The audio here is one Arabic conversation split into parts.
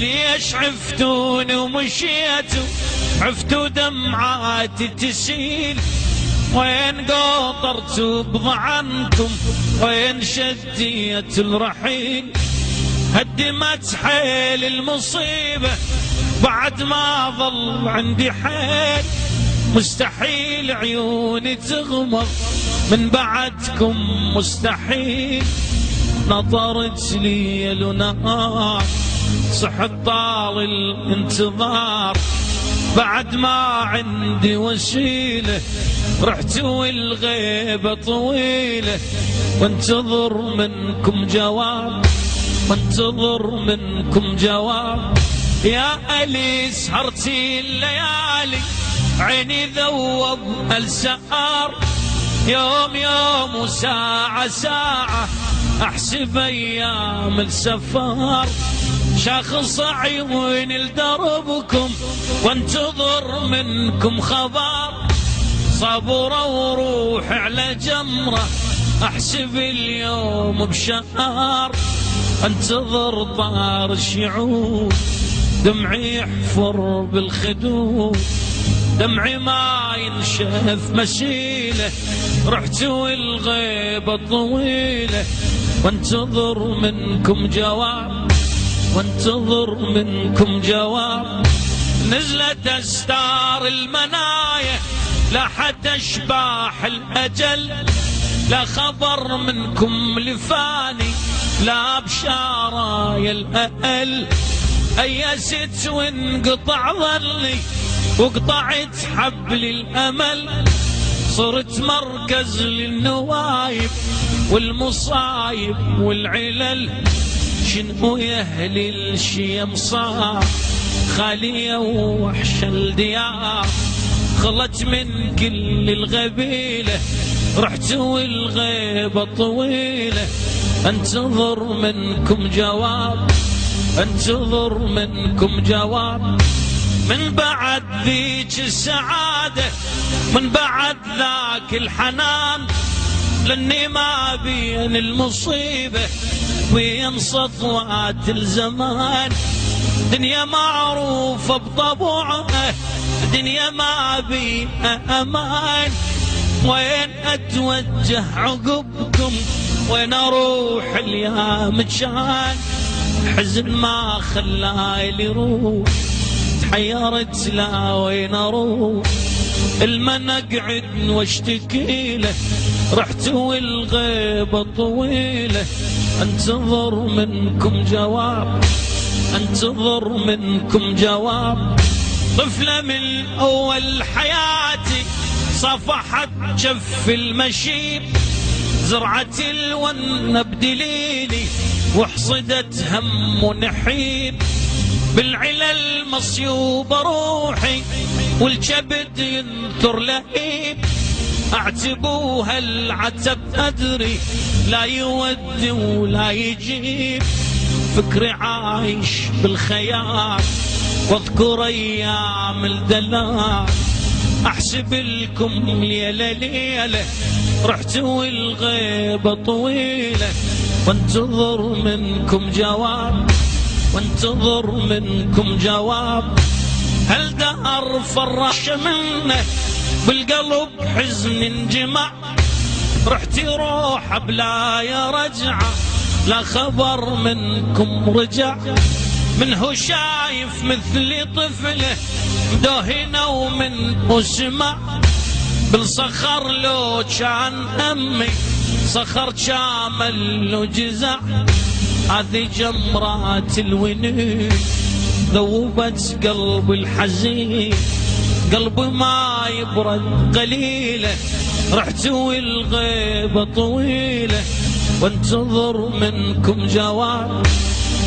ليش عفتوني ومشيتوا؟ عفتوا دمعاتي تسيل، وين قطرتوا بضعنكم؟ وين شديت الرحيل؟ هدمت حيل المصيبة بعد ما ظل عندي حيل، مستحيل عيوني تغمض من بعدكم مستحيل. نطرت ليل ونهار صحت طال الانتظار، بعد ما عندي وسيلة رحت والغيبة طويلة، وانتظر منكم جواب، وانتظر منكم جواب. يا ألي سهرتي الليالي عيني ذوب السهر، يوم يوم وساعة ساعة أحسب أيام السفر، شاخص عيوني لدربكم وانتظر منكم خبر، صبرة وروح على جمرة أحسب اليوم بشهر، انتظر طار الشعور دمعي يحفر بالخدود، دمعي ما ينشف مسيله، رحت والغيبة طويلة، وانتظر منكم جواب، وانتظر منكم جواب. نزلت استار المنايا لا حد اشباح الاجل، لا خبر منكم لفاني لا بشارة يا الاهل، ايست وانقطع ظلي وقطعت حبل الامل، صرت مركز للنوايب والمصايب والعلل، شنو يهلي الشيم صار خالية ووحش الديار، خلت من كل الغبيلة رحت والغيبة طويلة، انتظر منكم جواب، انتظر منكم جواب. من بعد ذيك السعادة من بعد ذاك الحنان، لاني ما بين المصيبة وين سطوات الزمان، دنيا معروفة بطبوعها دنيا ما بيها امان، وين اتوجه عقبكم وين اروح اليوم كان، حزن ما خلالي روح تحيرت لا وين اروح، المن اقعد واشتكي له رحت والغيبة طويلة، انتظر منكم جواب، انتظر منكم جواب. طفلة من اول حياتي صفحت جف المشيب، زرعت الون بدليلي وحصدت هم ونحيب، بالعلل مصيوب روحي والكبد ينثر لهيب، اعتبوها العتب ادري لا يودي ولا يجيب، فكري عايش بالخيال واذكر ايام الدلال، احسب لكم ليلة ليلة رحت والغيبة طويلة، وانتظر منكم جواب، وانتظر منكم جواب. هل دار فرش منه بالقلب حزن انجمع، رحت روح بلا يا رجعة لا خبر منكم رجع، منه شايف مثلي طفله مدهنه ومنه سمع، بالصخر لو كان همي صخر شامل لو جزع، هذه جمرات الونين ذوبت قلب الحزين، قلبي ما يبرد قليله رحت والغيبة طويلة، وانتظر منكم جواب،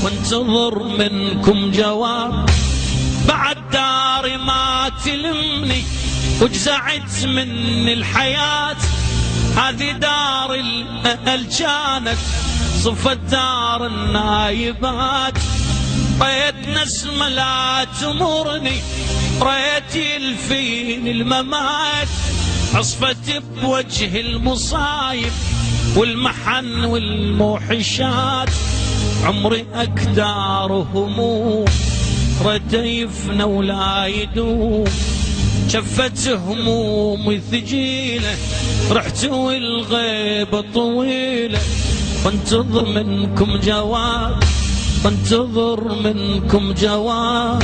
وانتظر منكم جواب. بعد داري ما تلمني وجزعت من الحياة، هذه دار الأهل كانت صفت دار النايبات، ريت نسمة لا تمرني ريت يلفين الممات، عصفت بوجه المصايب والمحن والموحشات، عمري أكدار هموم حسرته يفنى ولا يدوم، شفت همومي ثقيلة رحت والغيبة طويلة، وانتظر منكم جواب، وانتظر منكم جواب.